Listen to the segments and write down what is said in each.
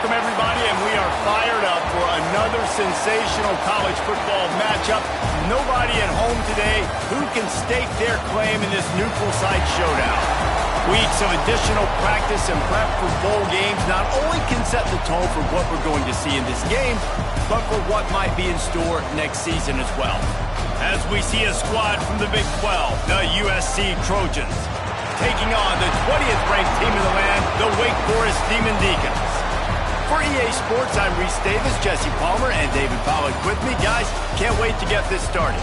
Welcome, everybody, and we are fired up for another sensational college football matchup. Nobody at home today who can stake their claim in this neutral site showdown. Weeks of additional practice and prep for bowl games not only can set the tone for what we're going to see in this game, but for what might be in store next season as well. As we see a squad from the Big 12, the USC Trojans, taking on the 20th ranked team in the land, the Wake Forest Demon Deacons. For EA Sports, I'm Reese Davis, Jesse Palmer, and David Pollack with me. Guys, can't wait to get this started.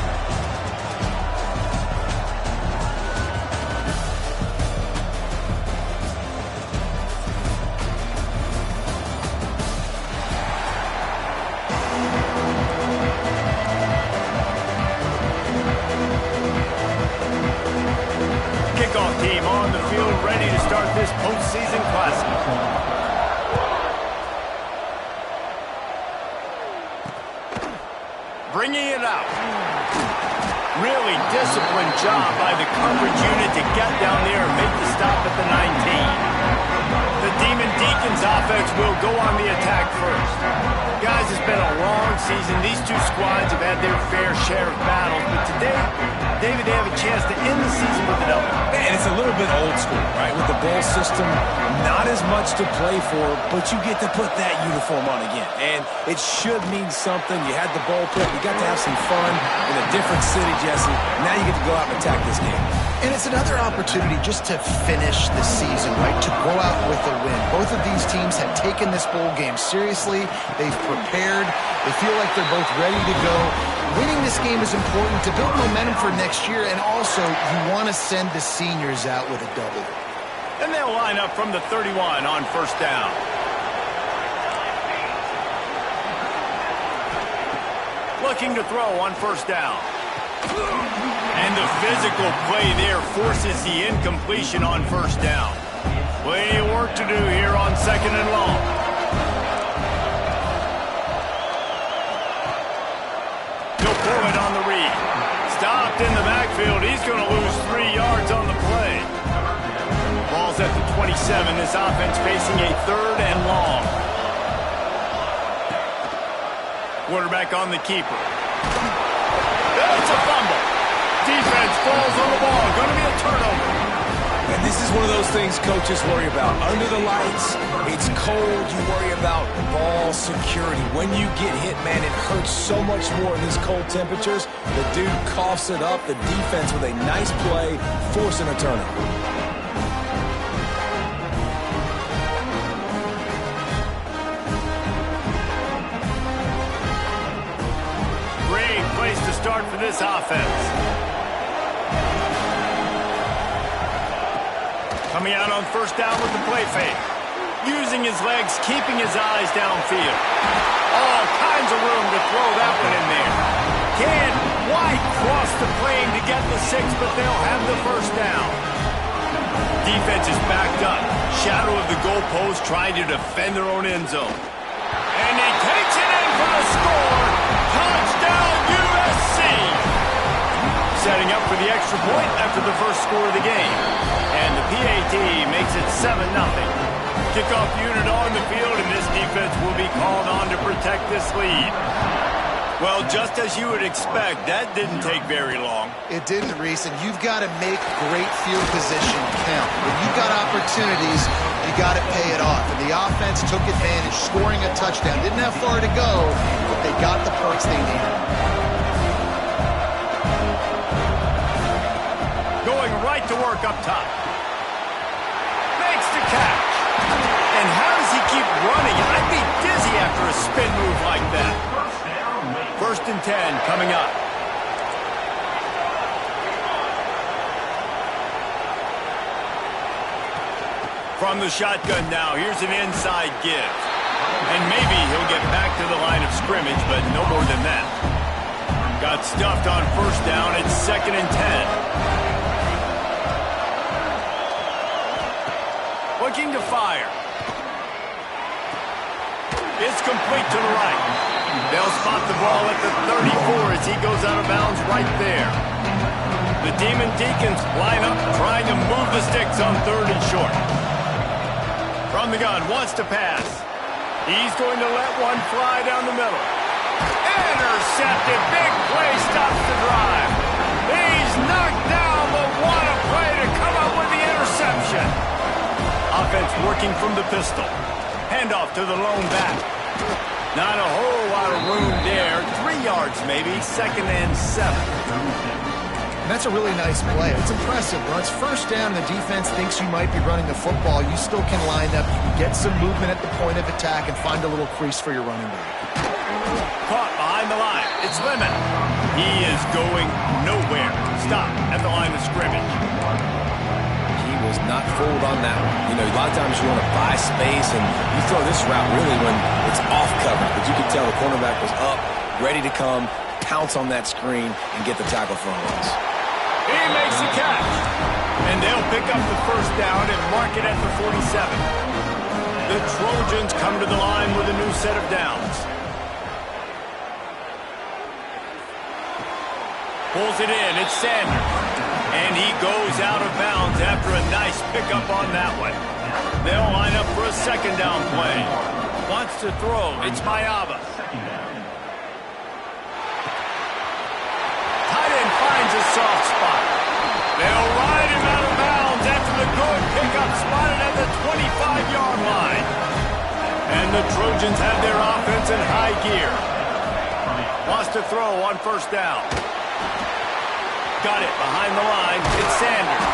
Kickoff team on the field, ready to start this postseason classic. Bringing it out. Really disciplined job by the coverage unit to get down there and make the stop at the 19. The Demon Deacons offense will go on the attack first. Guys, it's been a long season. These two squads have had their fair share of battles, but today, David, they have a chance to end the season with an W. And it's a little bit old school, right? With the bowl system, not as much to play for, but you get to put that uniform on again. And it should mean something. You had the bowl pick. You got to have some fun in a different city, Jesse. Now you get to go out and attack this game. And it's another opportunity just to finish the season, right? To go out with a win. Both of these teams have taken this bowl game seriously. They've prepared. They feel like they're both ready to go. Winning this game is important to build momentum for next year, and also you want to send the seniors out with a W. And they'll line up from the 31 on first down. Looking to throw on first down. And the physical play there forces the incompletion on first down. Plenty of work to do here on second and long. He'll pull it on the read. Stopped in the backfield. He's going to lose 3 yards on the play. Ball's at the 27. This offense facing a third and long. Quarterback on the keeper. It's a fumble. Defense falls on the ball. Going to be a turnover. And this is one of those things coaches worry about. Under the lights, it's cold. You worry about ball security. When you get hit, man, it hurts so much more in these cold temperatures. The dude coughs it up. The defense with a nice play, forcing a turnover. Great place to start for this offense. Coming out on first down with the play fake. Using his legs, keeping his eyes downfield. All kinds of room to throw that one in there. Can't quite cross the plane to get the 6, but they'll have the first down. Defense is backed up. Shadow of the goalpost trying to defend their own end zone. And he takes it in for the score. Touchdown USC! Setting up for the extra point after the first score of the game. And the PAT makes it 7-0. Kickoff unit on the field, and this defense will be called on to protect this lead. Well, just as you would expect, that didn't take very long. It didn't, Reese, and you've got to make great field position count. When you've got opportunities, you got to pay it off. And the offense took advantage, scoring a touchdown. Didn't have far to go, but they got the points they needed. Going right to work up top. Makes the catch. And how does he keep running? I'd be dizzy after a spin move like that. First and 10 coming up. From the shotgun now, here's an inside give. And maybe he'll get back to the line of scrimmage, but no more than that. Got stuffed on first down. It's second and 10. Looking to fire. It's complete to the right. They'll spot the ball at the 34 as he goes out of bounds right there. The Demon Deacons line up trying to move the sticks on third and short. From the gun, wants to pass. He's going to let one fly down the middle. Intercepted. Big play stops the drive. He's knocked down, but what a play to come up with the interception. Offense working from the pistol. Handoff to the lone back. Not a whole lot of room there. 3 yards maybe. 2nd and 7. And that's a really nice play. It's impressive. When it's first down and the defense thinks you might be running the football, you still can line up. You can get some movement at the point of attack and find a little crease for your running back. Caught behind the line. It's Lemon. He is going nowhere. Stop at the line of scrimmage. He was not fooled on that one. You know, a lot of times you want to buy space, and you throw this route really when it's off cover. But you could tell the cornerback was up, ready to come, pounce on that screen, and get the tackle for a loss. He makes the catch. And they'll pick up the first down and mark it at the 47. The Trojans come to the line with a new set of downs. Pulls it in. It's Sanders. And he goes out of bounds after a nice pickup on that one. They'll line up for a 2nd down play. Wants to throw. It's Mayaba. Finds a soft spot. They'll ride him out of bounds after the good pickup spotted at the 25-yard line. And the Trojans have their offense in high gear. Wants to throw on 1st down. Got it behind the line. It's Sanders.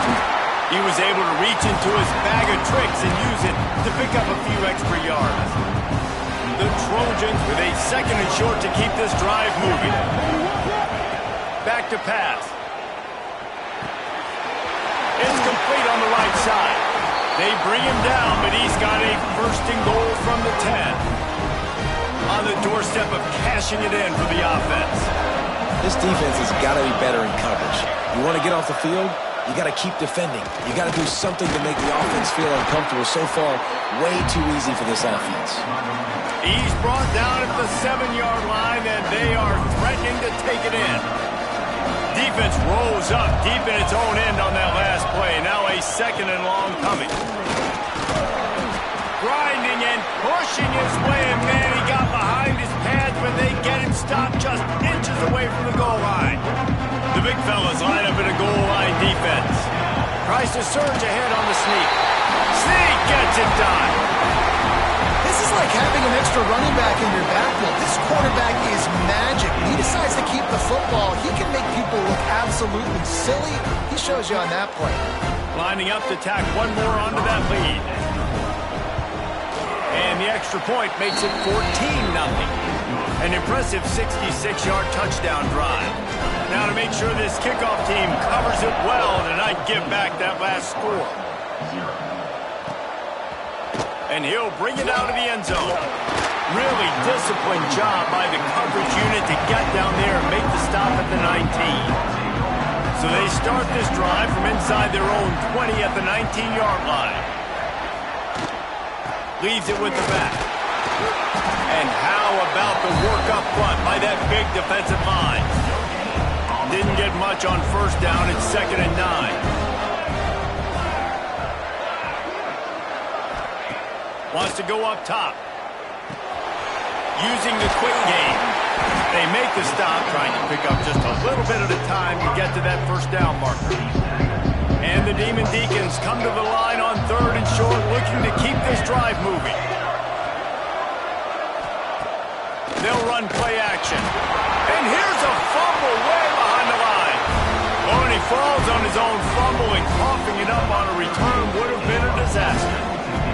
He was able to reach into his bag of tricks and use it to pick up a few extra yards. The Trojans with a 2nd and short to keep this drive moving. Back to pass. It's complete on the right side. They bring him down, but he's got a 1st and goal from the 10. On the doorstep of cashing it in for the offense. This defense has got to be better in coverage. You want to get off the field, you got to keep defending. You got to do something to make the offense feel uncomfortable. So far, way too easy for this offense. He's brought down at the 7-yard line, and they are threatening to take it in. Defense rolls up deep in its own end on that last play. Now a 2nd and long coming. Grinding and pushing his way, and man, he got behind his pads, but they get him stopped just inches away from the goal line. The big fellas line up in a goal line defense. Tries to surge ahead on the sneak. Sneak gets it done. This is like having an extra running back in your backfield. This quarterback is magic. When he decides to keep the football, he can make people look absolutely silly. He shows you on that play. Lining up to tack one more onto that lead. And the extra point makes it 14-0. An impressive 66-yard touchdown drive. Now to make sure this kickoff team covers it well tonight, give back that last score. And he'll bring it out of the end zone. Really disciplined job by the coverage unit to get down there and make the stop at the 19. So they start this drive from inside their own 20 at the 19-yard line. Leaves it with the back. And how about the work up front by that big defensive line? Didn't get much on 1st down. It's 2nd and 9. Wants to go up top. Using the quick game. They make the stop, trying to pick up just a little bit at a time to get to that 1st down marker. And the Demon Deacons come to the line on 3rd and short, looking to keep this drive moving. They'll run play action. And here's a fumble way behind the line. Oh, and he falls on his own fumble, and coughing it up on a return would have been a disaster.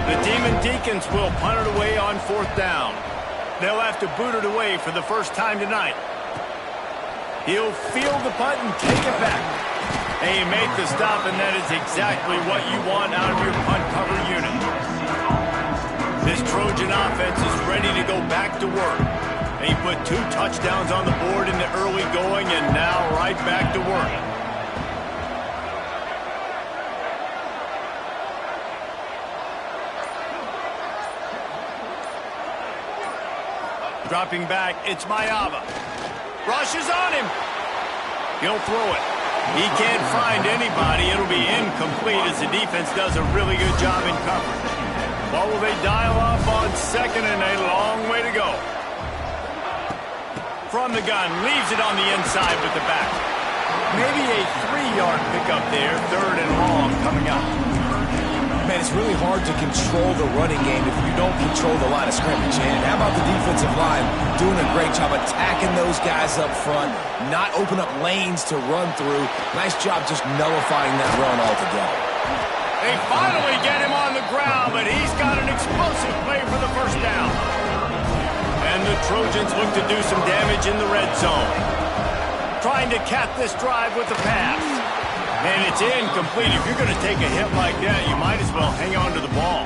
The Demon Deacons will punt it away on 4th down. They'll have to boot it away for the first time tonight. He'll field the punt and take it back. And he made the stop, and that is exactly what you want out of your punt cover unit. This Trojan offense is ready to go back to work. He put 2 touchdowns on the board in the early going, and now right back to work. Dropping back, it's Mayaba. Rushes on him. He'll throw it. He can't find anybody. It'll be incomplete as the defense does a really good job in coverage. What will they dial up on second and a long way to go? From the gun, leaves it on the inside with the back. Maybe a 3-yard pickup there, third and long coming up. Man, it's really hard to control the running game if you don't control the line of scrimmage. And how about the defensive line doing a great job attacking those guys up front, not open up lanes to run through. Nice job just nullifying that run altogether. They finally get him on the ground, but he's got an explosive play for the first down. And the Trojans look to do some damage in the red zone. Trying to cap this drive with a pass. And it's incomplete. If you're going to take a hit like that, you might as well hang on to the ball.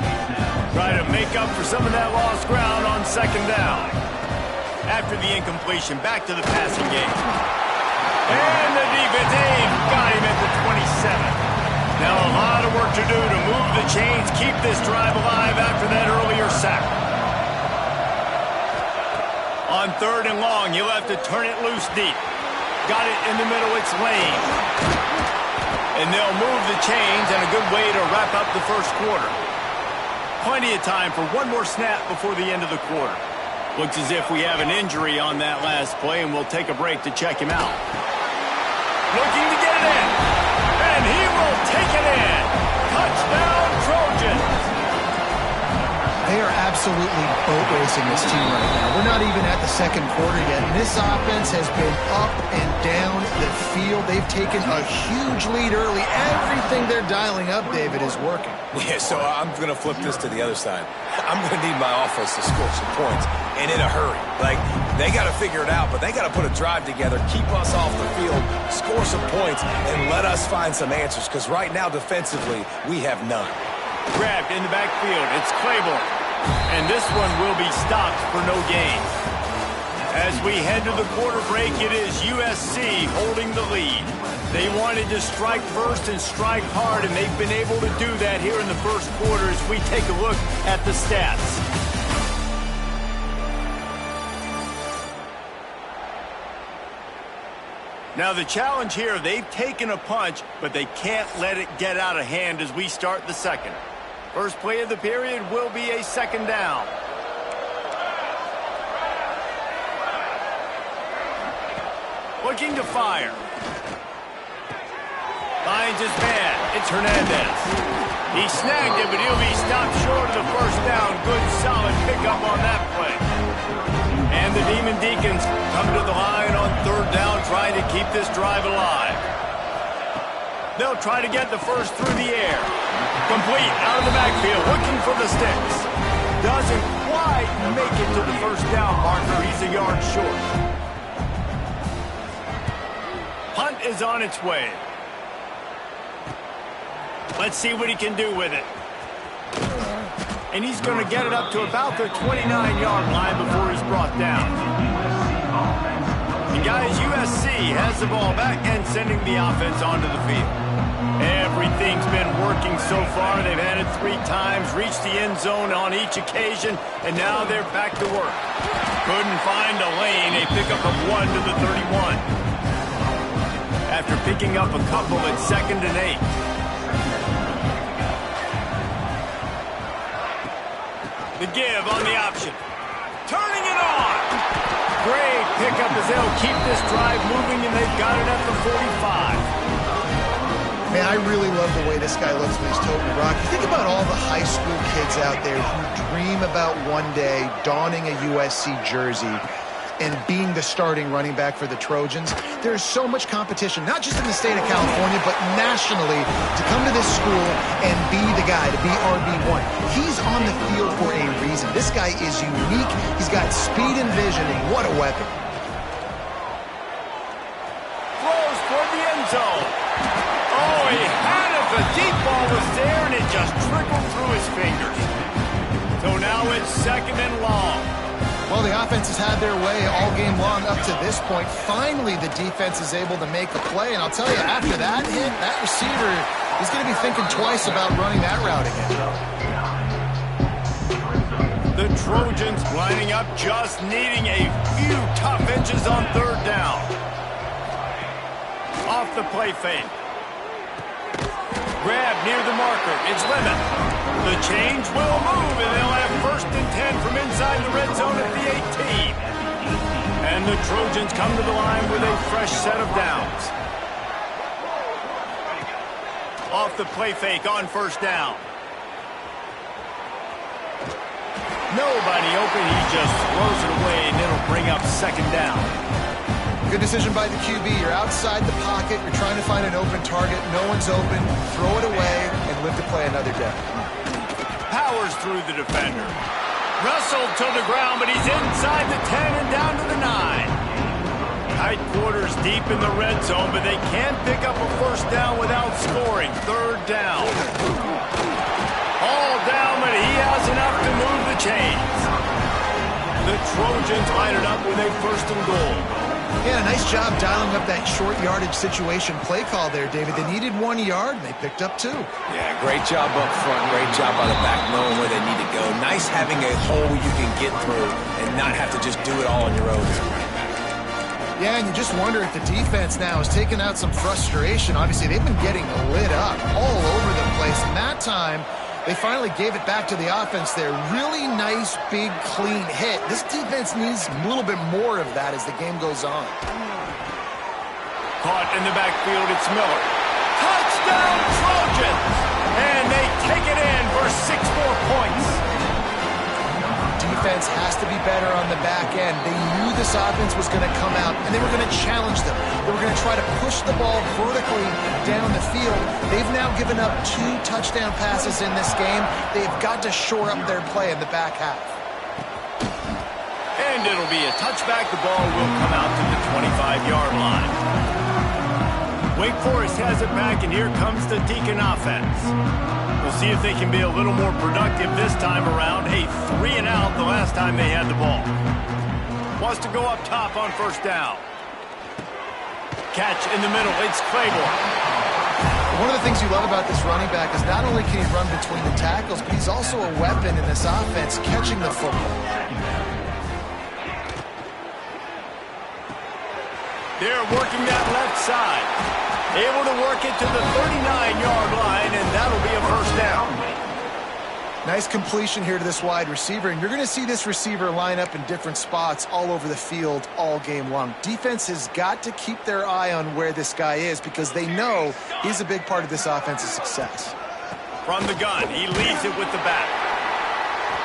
Try to make up for some of that lost ground on second down. After the incompletion, back to the passing game. And the defense got him at the 27. Now a lot of work to do to move the chains, keep this drive alive after that earlier sack. On third and long, you'll have to turn it loose deep. Got it in the middle, it's Lane. And they'll move the chains, and a good way to wrap up the first quarter. Plenty of time for one more snap before the end of the quarter. Looks as if we have an injury on that last play, and we'll take a break to check him out. Looking to get it in. And he will take it in. Touchdown, Trojans. They are absolutely boat racing this team right now. We're not even at the second quarter yet. And this offense has been up and down the field. They've taken a huge lead early. Everything they're dialing up, David, is working. Yeah, so I'm going to flip this to the other side. I'm going to need my offense to score some points, and in a hurry. Like, they got to figure it out, but they got to put a drive together, keep us off the field, score some points, and let us find some answers, because right now, defensively, we have none. Grabbed in the backfield. It's Claiborne. And this one will be stopped for no gain. As we head to the quarter break, it is USC holding the lead. They wanted to strike first and strike hard, and they've been able to do that here in the first quarter as we take a look at the stats. Now the challenge here, they've taken a punch, but they can't let it get out of hand as we start the second. First play of the period will be a second down. Looking to fire. Finds his man. It's Hernandez. He snagged it, but he'll be stopped short of the first down. Good, solid pickup on that play. And the Demon Deacons come to the line on third down, trying to keep this drive alive. They'll try to get the first through the air. Complete out of the backfield, looking for the sticks. Doesn't quite make it to the first down marker. He's a yard short. Punt is on its way. Let's see what he can do with it. And he's going to get it up to about the 29-yard line before he's brought down. And guys, USC has the ball back and sending the offense onto the field. Everything's been working so far. They've had it 3 times, reached the end zone on each occasion, and now they're back to work. Couldn't find a lane. A pickup of 1 to the 31. After picking up a couple at 2nd and 8. The give on the option. Turning it on. Great pickup as they'll keep this drive moving, and they've got it at the 45. Man, I really love the way this guy looks when he's toting the rock. You think about all the high school kids out there who dream about one day donning a USC jersey and being the starting running back for the Trojans. There's so much competition, not just in the state of California, but nationally, to come to this school and be the guy, to be RB1. He's on the field for a reason. This guy is unique. He's got speed and vision, and what a weapon. Throws toward the end zone. Oh, he had it. The deep ball was there, and it just trickled through his fingers. So now it's 2nd and long. Well, the offense has had their way all game long up to this point. Finally, the defense is able to make a play. And I'll tell you, after that hit, that receiver is going to be thinking twice about running that route again. The Trojans lining up, just needing a few tough inches on third down. Off the play fake. Grab near the marker. It's Lemon. The change will move, and they'll have 1st and 10 from inside the red zone at the 18. And the Trojans come to the line with a fresh set of downs. Off the play fake on 1st down. Nobody open. He just throws it away, and it'll bring up 2nd down. Good decision by the QB. You're outside the pocket. You're trying to find an open target. No one's open. Throw it away and live to play another down. Powers through the defender. Wrestled to the ground, but he's inside the 10 and down to the 9. Tight quarters deep in the red zone, but they can't pick up a 1st down without scoring. 3rd down. All down, but he has enough to move the chains. The Trojans line it up with a 1st and goal. Yeah, nice job dialing up that short yardage situation play call there, David. They needed 1 yard, and they picked up 2. Yeah, great job up front. Great job by the back knowing where they need to go. Nice having a hole you can get through and not have to just do it all on your own. Yeah, and you just wonder if the defense now is taking out some frustration. Obviously, they've been getting lit up all over the place, and that time they finally gave it back to the offense there. Really nice, big, clean hit. This defense needs a little bit more of that as the game goes on. Caught in the backfield, it's Miller. Touchdown, Trojans! And they take it in for 6 more points. Defense has to be better on the back end. They knew this offense was going to come out, and they were going to challenge them. They were going to try to push the ball vertically down the field. They've now given up 2 touchdown passes in this game. They've got to shore up their play in the back half. And it'll be a touchback. The ball will come out to the 25-yard line. Wake Forest has it back, and here comes the Deacon offense. We'll see if they can be a little more productive this time around. A 3 and out the last time they had the ball. Wants to go up top on 1st down. Catch in the middle. It's Claiborne. One of the things you love about this running back is not only can he run between the tackles, but he's also a weapon in this offense catching the football. They're working that left side. Able to work it to the 39-yard line, and that'll be a 1st down. Nice completion here to this wide receiver, and you're going to see this receiver line up in different spots all over the field all game long. Defense has got to keep their eye on where this guy is because they know he's a big part of this offense's success. From the gun, he leads it with the back.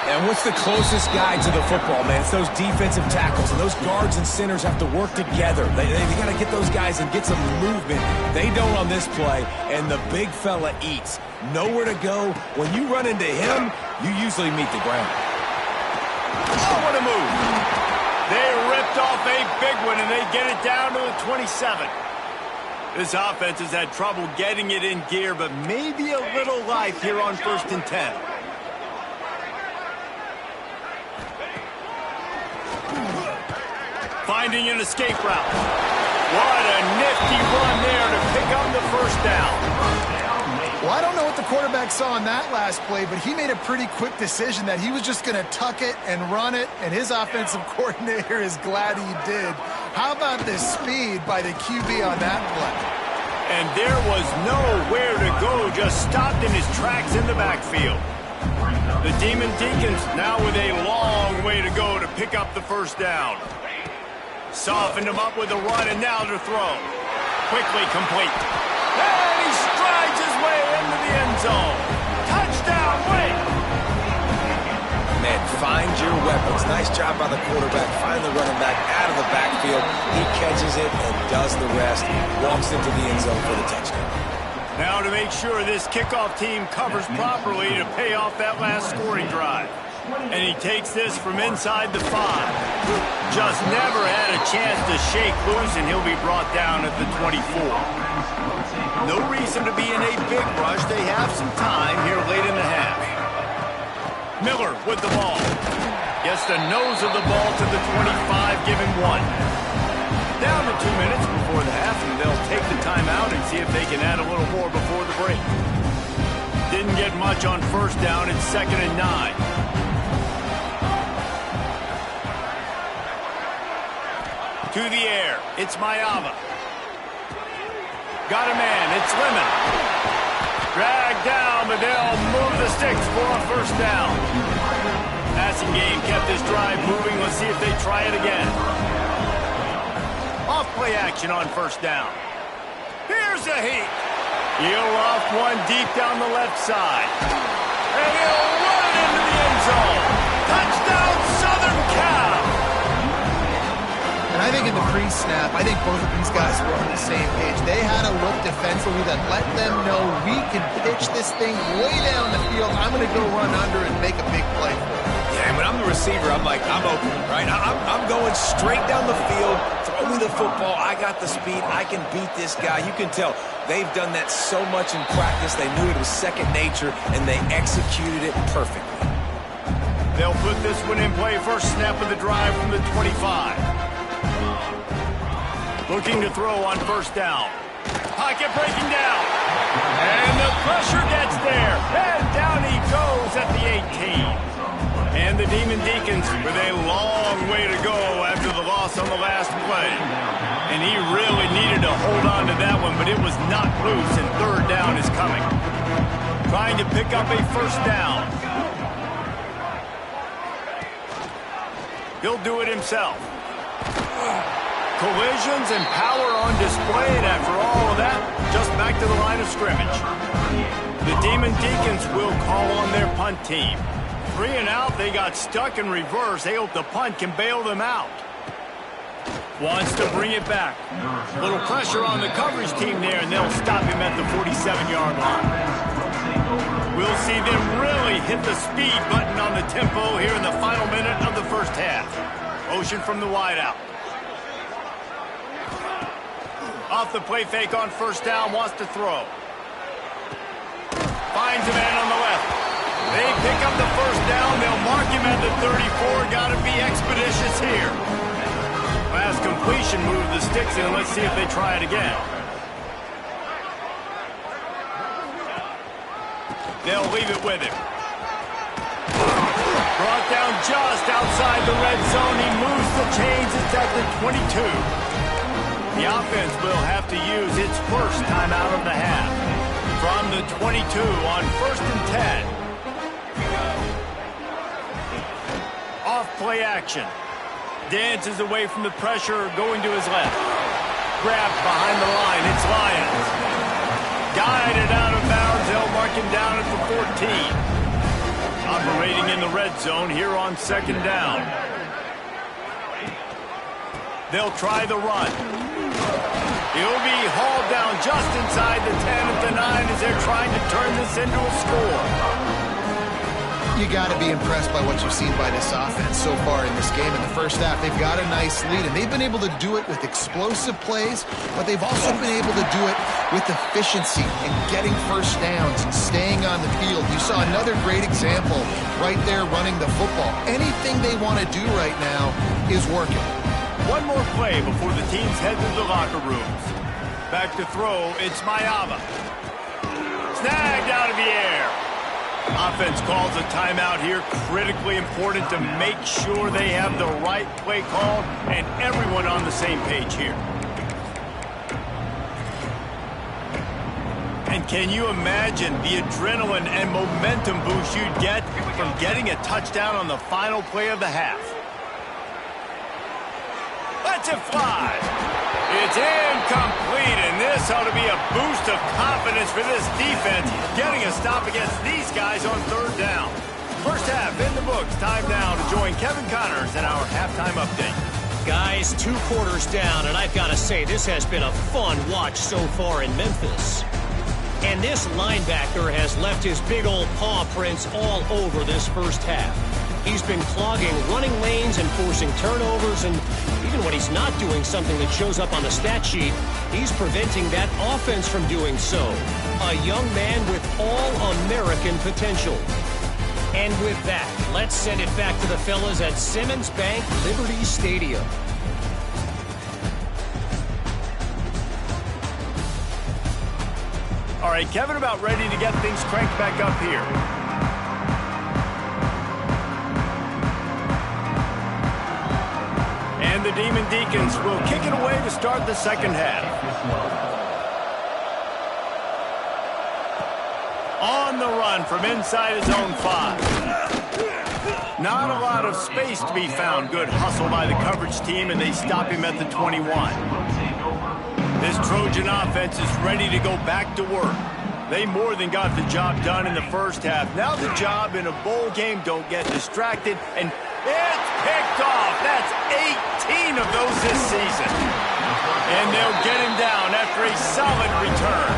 And what's the closest guy to the football, man? It's those defensive tackles, and those guards and centers have to work together. They got to get those guys and get some movement. They don't on this play, and the big fella eats. Nowhere to go. When you run into him, you usually meet the ground. Oh, what a move. They ripped off a big one, and they get it down to the 27. This offense has had trouble getting it in gear, but maybe a little life here on 1st and 10. Finding an escape route. What a nifty run there to pick up the 1st down. Well, I don't know what the quarterback saw on that last play, but he made a pretty quick decision that he was just going to tuck it and run it, and his offensive coordinator is glad he did. How about the speed by the QB on that play? And there was nowhere to go, just stopped in his tracks in the backfield. The Demon Deacons now with a long way to go to pick up the 1st down. Softened him up with a run, and now to throw. Quickly complete. And he strides his way into the end zone. Touchdown, Wake! Man, find your weapons. Nice job by the quarterback. Find the running back out of the backfield. He catches it and does the rest. Walks into the end zone for the touchdown. Now to make sure this kickoff team covers properly to pay off that last scoring drive. And he takes this from inside the 5. Just never had a chance to shake loose, and he'll be brought down at the 24. No reason to be in a big rush. They have some time here late in the half. Miller with the ball. Gets the nose of the ball to the 25, give him 1. Down to 2 minutes before the half, and they'll take the timeout and see if they can add a little more before the break. Didn't get much on 1st down. It's 2nd and 9. To the air, it's Mayava. Got a man, it's Lemon. Dragged down, but they'll move the sticks for a first down. Passing game kept this drive moving. Let's see if they try it again. Off play action on first down. Here's a heat. He'll off one deep down the left side. And he'll run it into the end zone. Touchdown, Southern Cal. And I think in the pre-snap, I think both of these guys were on the same page. They had a look defensively that let them know we can pitch this thing way down the field. I'm going to go run under and make a big play for it. Yeah, and when I'm the receiver, I'm like, I'm open, right? I'm going straight down the field. Throw me the football. I got the speed. I can beat this guy. You can tell they've done that so much in practice. They knew it was second nature, and they executed it perfectly. They'll put this one in play. First snap of the drive from the 25. Looking to throw on first down. Pocket breaking down. And the pressure gets there. And down he goes at the 18. And the Demon Deacons with a long way to go after the loss on the last play. And he really needed to hold on to that one, but it was not loose, and third down is coming. Trying to pick up a first down. He'll do it himself. Collisions and power on display, and after all of that, just back to the line of scrimmage. The Demon Deacons will call on their punt team. 3 and out, they got stuck in reverse. They hope the punt can bail them out. Wants to bring it back. Little pressure on the coverage team there, and they'll stop him at the 47-yard line. We'll see them really hit the speed button on the tempo here in the final minute of the first half. Motion from the wideout. Off the play fake on first down, wants to throw. Finds a man on the left. They pick up the first down. They'll mark him at the 34. Got to be expeditious here. Last completion moved the sticks in. Let's see if they try it again. They'll leave it with him. Brought down just outside the red zone. He moves the chains. It's at the 22. The offense will have to use its first timeout of the half. From the 22 on 1st and 10. Off play action. Dances away from the pressure, going to his left. Grabbed behind the line. It's Lions. Guided out of bounds. They'll mark him down at the 14. Operating in the red zone here on 2nd down. They'll try the run. He'll be hauled down just inside the 10 at the 9 as they're trying to turn this into a score. You got to be impressed by what you've seen by this offense so far in this game. In the first half, they've got a nice lead, and they've been able to do it with explosive plays, but they've also been able to do it with efficiency and getting first downs and staying on the field. You saw another great example right there running the football. Anything they want to do right now is working. One more play before the teams head to the locker rooms. Back to throw, it's Mayava. Snagged out of the air. Offense calls a timeout here. Critically important to make sure they have the right play call and everyone on the same page here. And can you imagine the adrenaline and momentum boost you'd get from getting a touchdown on the final play of the half? Let's it fly. It's incomplete, and this ought to be a boost of confidence for this defense, getting a stop against these guys on 3rd down. First half in the books. Time now to join Kevin Connors in our halftime update. Guys, 2 quarters down, and I've got to say, this has been a fun watch so far in Memphis. And this linebacker has left his big old paw prints all over this first half. He's been clogging running lanes and forcing turnovers, and even when he's not doing something that shows up on the stat sheet, he's preventing that offense from doing so. A young man with all-American potential. And with that, let's send it back to the fellas at Simmons Bank Liberty Stadium. All right, Kevin, about ready to get things cranked back up here. And the Demon Deacons will kick it away to start the second half. On the run from inside his own 5. Not a lot of space to be found. Good hustle by the coverage team, and they stop him at the 21. This Trojan offense is ready to go back to work. They more than got the job done in the first half. Now the job in a bowl game, don't get distracted, and it's picked off. That's 18 of those this season. And they'll get him down after a solid return.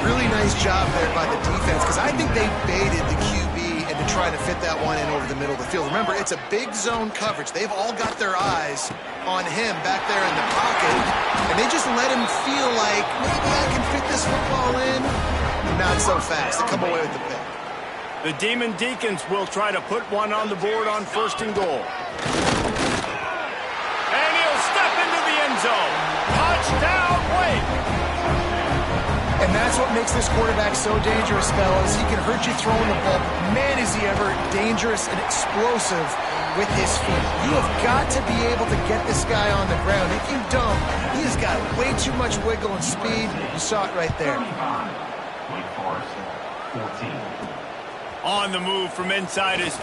Really nice job there by the defense, because I think they baited the QB into trying to fit that one in over the middle of the field. Remember, it's a big zone coverage. They've all got their eyes on him back there in the pocket, and they just let him feel like, maybe I can fit this football in. Not so fast. They come away with the pick. The Demon Deacons will try to put one on the board on 1st and goal. And he'll step into the end zone. Touchdown, Wake! And that's what makes this quarterback so dangerous, fellas. He can hurt you throwing the ball. Man, is he ever dangerous and explosive with his feet. You have got to be able to get this guy on the ground. If you don't, he has got way too much wiggle and speed. You saw it right there. On the move from inside his 5.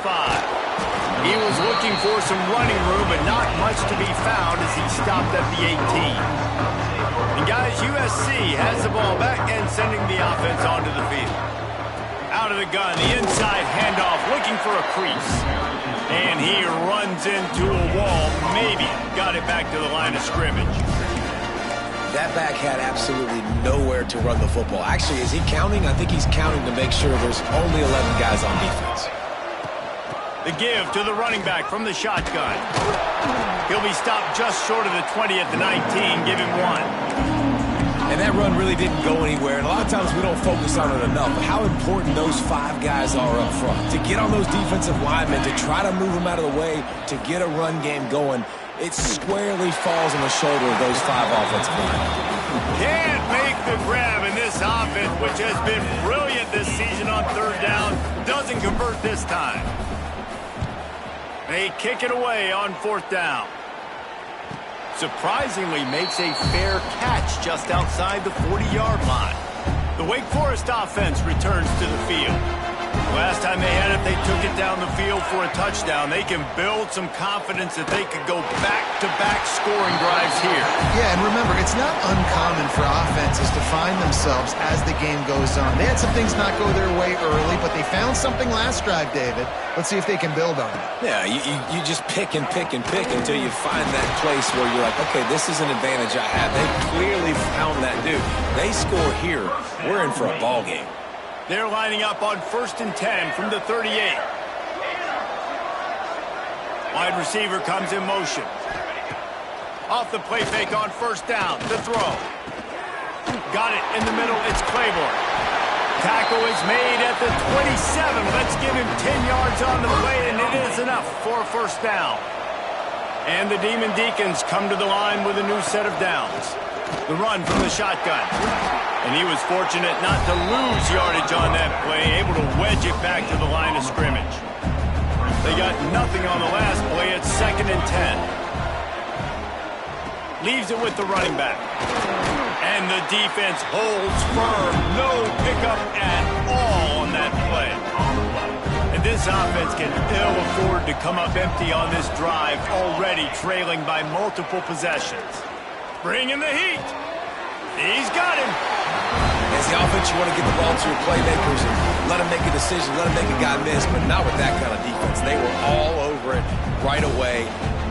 He was looking for some running room, but not much to be found as he stopped at the 18. And guys, USC has the ball back and sending the offense onto the field. Out of the gun, the inside handoff, looking for a crease. And he runs into a wall, maybe got it back to the line of scrimmage. That back had absolutely nowhere to run the football. Actually, is he counting? I think he's counting to make sure there's only 11 guys on defense. The give to the running back from the shotgun. He'll be stopped just short of the 20 at the 19. Give him 1. And that run really didn't go anywhere. And a lot of times we don't focus on it enough. But how important those 5 guys are up front. To get on those defensive linemen, to try to move them out of the way, to get a run game going, it squarely falls on the shoulder of those 5 offensive linemen. Can't make the grab in this offense, which has been brilliant this season on 3rd down. Doesn't convert this time. They kick it away on 4th down. Surprisingly makes a fair catch just outside the 40-yard line. The Wake Forest offense returns to the field. Last time they had it, they took it down the field for a touchdown. They can build some confidence that they could go back-to-back scoring drives here. Yeah, and remember, it's not uncommon for offenses to find themselves as the game goes on. They had some things not go their way early, but they found something last drive, David. Let's see if they can build on it. Yeah, you just pick and pick and pick until you find that place where you're like, okay, this is an advantage I have. They clearly found that dude. They score here. We're in for a ball game. They're lining up on 1st and 10 from the 38. Wide receiver comes in motion. Off the play fake on 1st down. The throw. Got it in the middle. It's Claiborne. Tackle is made at the 27. Let's give him 10 yards on the play, and it is enough for a 1st down. And the Demon Deacons come to the line with a new set of downs. The run from the shotgun. And he was fortunate not to lose yardage on that play, able to wedge it back to the line of scrimmage. They got nothing on the last play. It's 2nd and 10. Leaves it with the running back. And the defense holds firm. No pickup at all on that play. And this offense can ill afford to come up empty on this drive, already trailing by multiple possessions. Bring in the heat. He's got him. As the offense, you want to get the ball to your playmakers and let them make a decision, let them make a guy miss, but not with that kind of defense. They were all over it right away.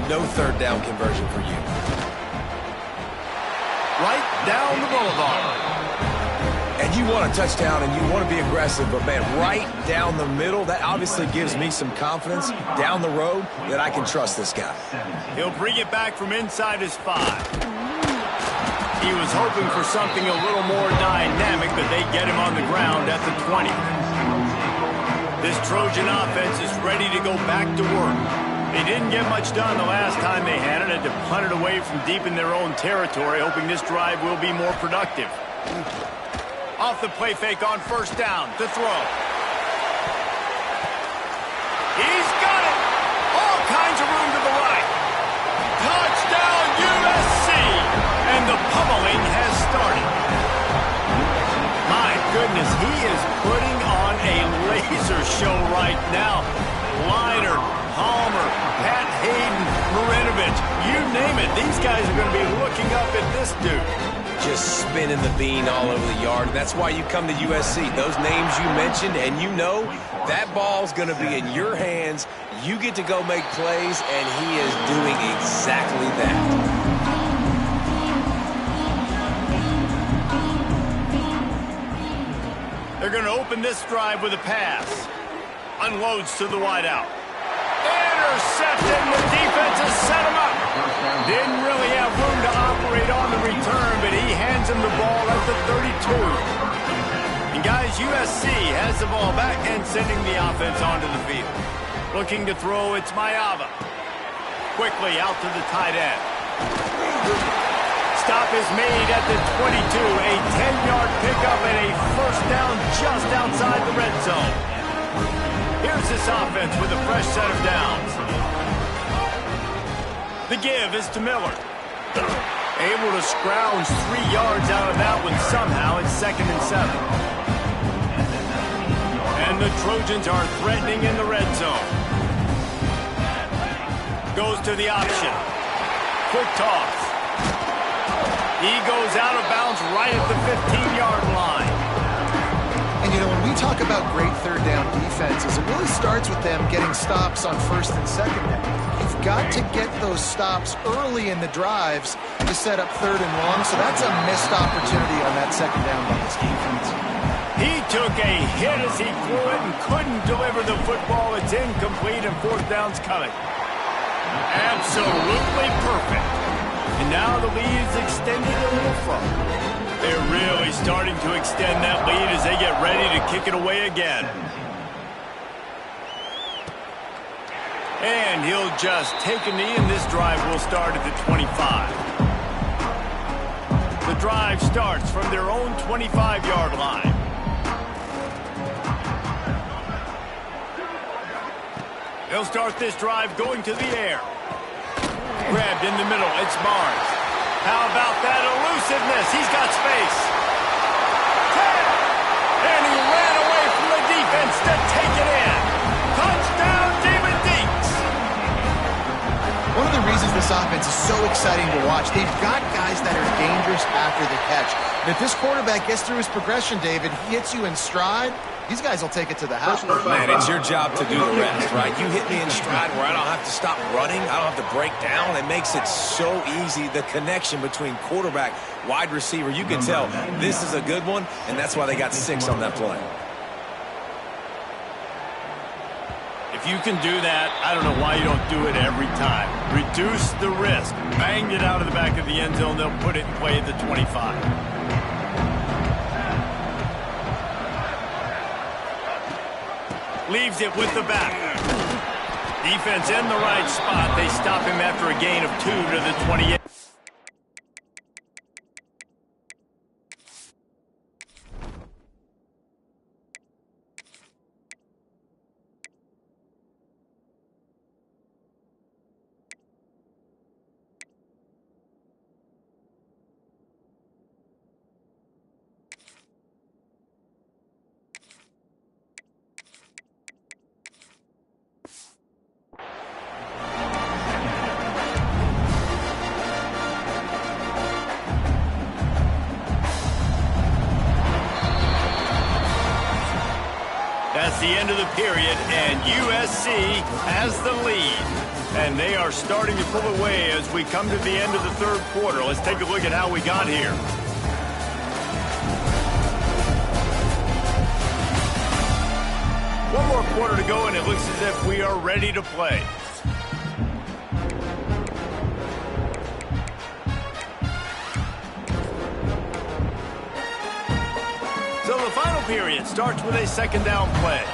No 3rd down conversion for you. Right down the boulevard. And you want a touchdown and you want to be aggressive, but man, right down the middle, that obviously gives me some confidence down the road that I can trust this guy. He'll bring it back from inside his 5. He was hoping for something a little more dynamic, but they get him on the ground at the 20. This Trojan offense is ready to go back to work. They didn't get much done the last time they had it, had to punt it away from deep in their own territory, hoping this drive will be more productive. Off the play fake on 1st down, to throw. He's got it! All kinds of room to the right. Touchdown, USC! And the pummeling has started. My goodness, he is Now, Leonard, Palmer, Pat Hayden, Marinovich, you name it. These guys are going to be looking up at this dude. Just spinning the bean all over the yard. That's why you come to USC. Those names you mentioned, and you know that ball's going to be in your hands. You get to go make plays, and he is doing exactly that. They're going to open this drive with a pass. Unloads to the wideout. Intercepted, and the defense has set him up. Didn't really have room to operate on the return, but he hands him the ball at the 32. And guys, USC has the ball back and sending the offense onto the field. Looking to throw, it's Mayava. Quickly out to the tight end. Stop is made at the 22. A 10-yard pickup and a first down just outside the red zone. Here's this offense with a fresh set of downs. The give is to Miller. Able to scrounge 3 yards out of that one somehow. It's 2nd and 7. And the Trojans are threatening in the red zone. Goes to the option. Quick toss. He goes out of bounds right at the 15-yard line. And, you know, when we talk about great third down defenses, it really starts with them getting stops on 1st and 2nd down. You've got to get those stops early in the drives to set up 3rd and long, so that's a missed opportunity on that 2nd down by this defense. He took a hit as he threw it and couldn't deliver the football. It's incomplete and 4th down's coming. Absolutely perfect. And now the lead is extended a little further. They're really starting to extend that lead as they get ready to kick it away again. And he'll just take a knee, and this drive will start at the 25. The drive starts from their own 25-yard line. They'll start this drive going to the air. Grabbed in the middle, it's Barnes. How about that elusiveness? He's got space. And he ran away from the defense to take it in. Touchdown, David Deeks. One of the reasons this offense is so exciting to watch, they've got guys that are dangerous after the catch. And if this quarterback gets through his progression, David, he hits you in stride, these guys will take it to the house. Man, it's your job to do the rest, right? You hit me in stride where I don't have to stop running. I don't have to break down. It makes it so easy, the connection between quarterback, wide receiver. You can tell this is a good one, and that's why they got 6 on that play. If you can do that, I don't know why you don't do it every time. Reduce the risk. Banged it out of the back of the end zone. They'll put it in play at the 25. Leaves it with the back. Defense in the right spot. They stop him after a gain of 2 to the 28. That's the end of the period, and USC has the lead. And they are starting to pull away as we come to the end of the 3rd quarter. Let's take a look at how we got here. One more quarter to go, and it looks as if we are ready to play. So the final period starts with a 2nd down play.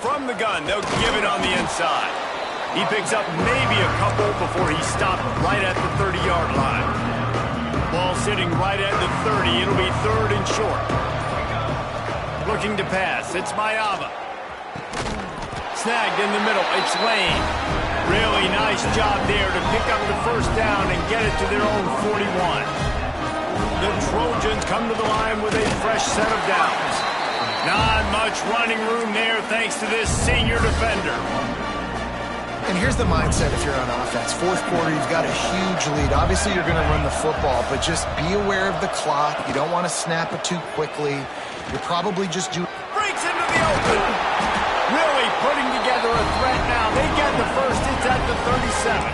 From the gun, they'll give it on the inside. He picks up maybe a couple before he's stopped right at the 30-yard line. Ball sitting right at the 30. It'll be 3rd and short. Looking to pass. It's Mayava. Snagged in the middle. It's Lane. Really nice job there to pick up the 1st down and get it to their own 41. The Trojans come to the line with a fresh set of downs. Not much running room there thanks to this senior defender. And here's the mindset if you're on offense. Fourth quarter, you've got a huge lead. Obviously, you're going to run the football, but just be aware of the clock. You don't want to snap it too quickly. You're probably just doing... Breaks into the open. Really putting together a threat now. They get the first. It's at the 37.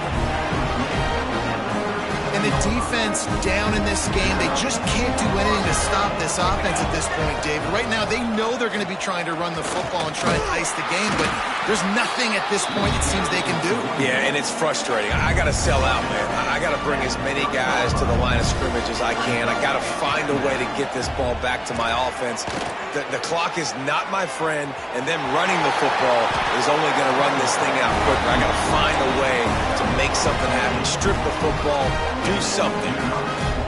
And the defense down in this game, they just can't do anything to stop this offense at this point, David. Right now, they know they're going to be trying to run the football and try and ice the game, but there's nothing at this point it seems they can do. Yeah, and it's frustrating. I got to sell out, man. I got to bring as many guys to the line of scrimmage as I can. I got to find a way to get this ball back to my offense. The clock is not my friend, and them running the football is only going to run this thing out quicker. I got to find a way to make something happen. Strip the football, do something.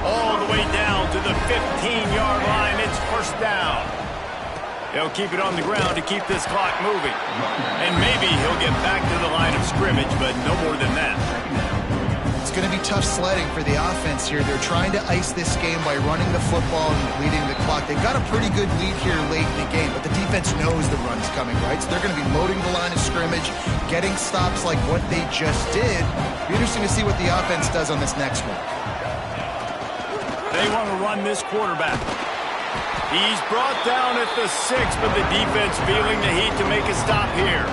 All the way down to the 15-yard line. It's first down. They'll keep it on the ground to keep this clock moving. And maybe he'll get back to the line of scrimmage, but no more than that. It's going to be tough sledding for the offense here. They're trying to ice this game by running the football and leading the clock. They've got a pretty good lead here late in the game, but the defense knows the run's coming, right? So they're going to be loading the line of scrimmage, getting stops like what they just did. Be interesting to see what the offense does on this next one. They want to run this quarterback. He's brought down at the 6, but the defense feeling the heat to make a stop here.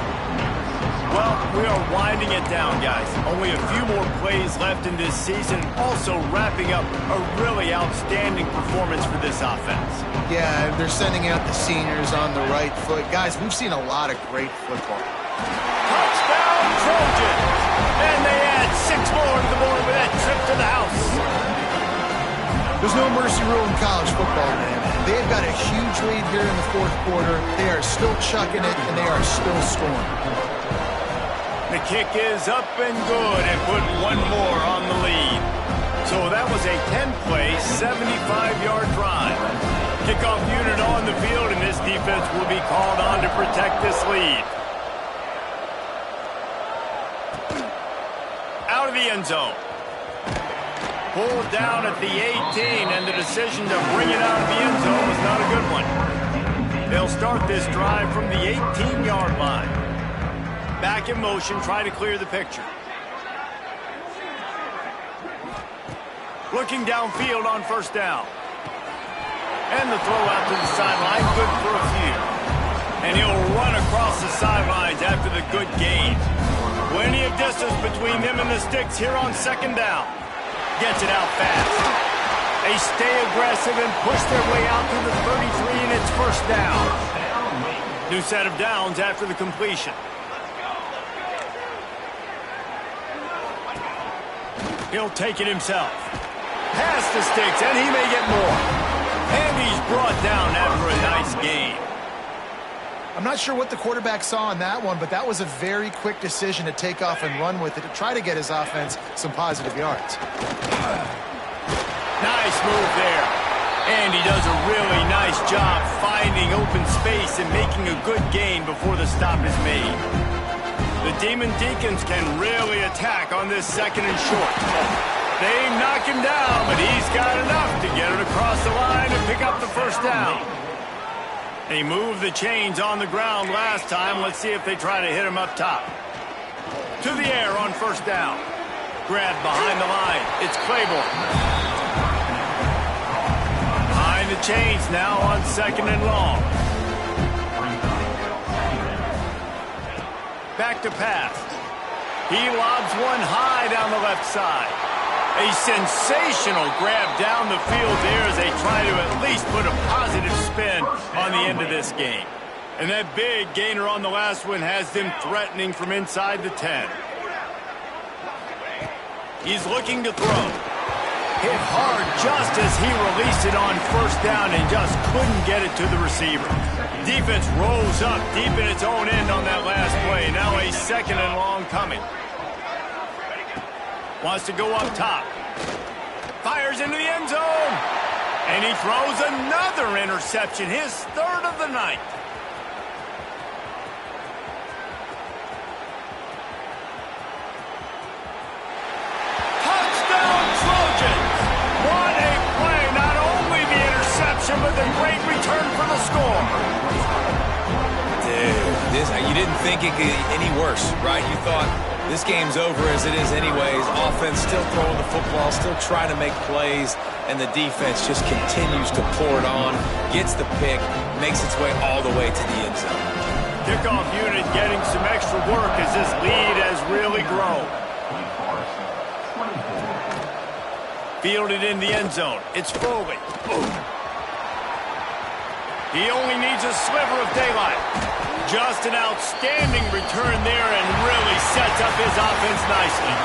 Well, we are winding it down, guys. Only a few more plays left in this season. Also wrapping up a really outstanding performance for this offense. Yeah, they're sending out the seniors on the right foot. Guys, we've seen a lot of great football. Touchdown, Trojans! And they add 6 more to the board with that trip to the house. There's no mercy rule in college football, man. They've got a huge lead here in the fourth quarter. They are still chucking it, and they are still scoring. The kick is up and good and put one more on the lead. So that was a 10-play, 75-yard drive. Kickoff unit on the field, and this defense will be called on to protect this lead. Out of the end zone. Pulled down at the 18, and the decision to bring it out of the end zone was not a good one. They'll start this drive from the 18-yard line. Back in motion, trying to clear the picture. Looking downfield on first down. And the throw out to the sideline, good for a few. And he'll run across the sidelines after the good gain. Plenty of distance between them and the sticks here on second down. Gets it out fast. They stay aggressive and push their way out to the 33, and it's first down. New set of downs after the completion. He'll take it himself. Past the sticks, and he may get more. And he's brought down after a nice gain. I'm not sure what the quarterback saw on that one, but that was a very quick decision to take off and run with it to try to get his offense some positive yards. Nice move there. And he does a really nice job finding open space and making a good gain before the stop is made. The Demon Deacons can really attack on this second and short. They knock him down, but he's got enough to get it across the line and pick up the first down. They moved the chains on the ground last time. Let's see if they try to hit him up top. To the air on first down. Grabbed behind the line. It's Claiborne. Behind the chains now on second and long. Back to pass. He lobs one high down the left side. A sensational grab down the field there as they try to at least put a positive spin on the end of this game. And that big gainer on the last one has them threatening from inside the 10. He's looking to throw. Hit hard just as he released it on first down and just couldn't get it to the receiver. Defense rose up deep in its own end on that last play. Now a second and long coming. Wants to go up top. Fires into the end zone. And he throws another interception, his third of the night. Touchdown, Trojans! What a play. Not only the interception, but the great return for the score. You didn't think it could get any worse, right? You thought this game's over as it is anyways. Offense still throwing the football, still trying to make plays, and the defense just continues to pour it on, gets the pick, makes its way all the way to the end zone. Kickoff unit getting some extra work as this lead has really grown. Fielded in the end zone. It's Foley. He only needs a sliver of daylight. Just an outstanding return there and really sets up his offense nicely.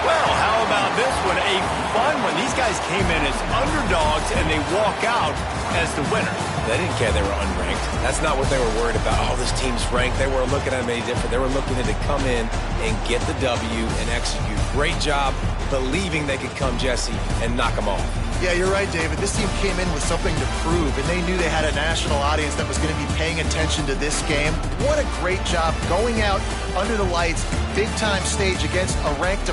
Well, how about this one? A fun one. These guys came in as underdogs and they walk out as the winner. They didn't care they were unranked. That's not what they were worried about. Oh, this team's ranked. They weren't looking at them any different. They were looking to come in and get the W and execute. Great job believing they could come, Jesse, and knock them off. Yeah, you're right, David. This team came in with something to prove, and they knew they had a national audience that was going to be paying attention to this game. What a great job going out under the lights, big-time stage against a ranked